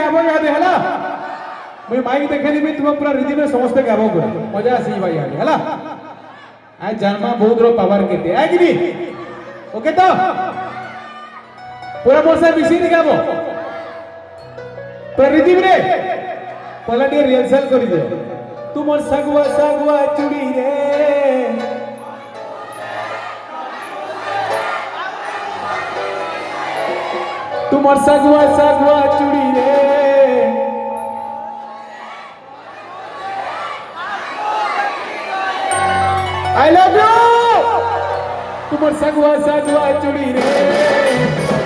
गाबो याद है मुझे माइक देखेनी भी तुम पूरा रिदम में समझते गाबो पूरा मजा आसी भाई याद है आज जन्मा बहुत रो पावर केते है कि नहीं ओके तो पूरा मोर से मिसी नहीं गाबो पूरा रिदम रे पहला टे रिहर्सल करी दे तुम सगुआ सगुआ चुड़ी रे तुम सगुआ सगुआ चुड़ी रे I love you तुम सगुआ सगुआ चुड़ी रे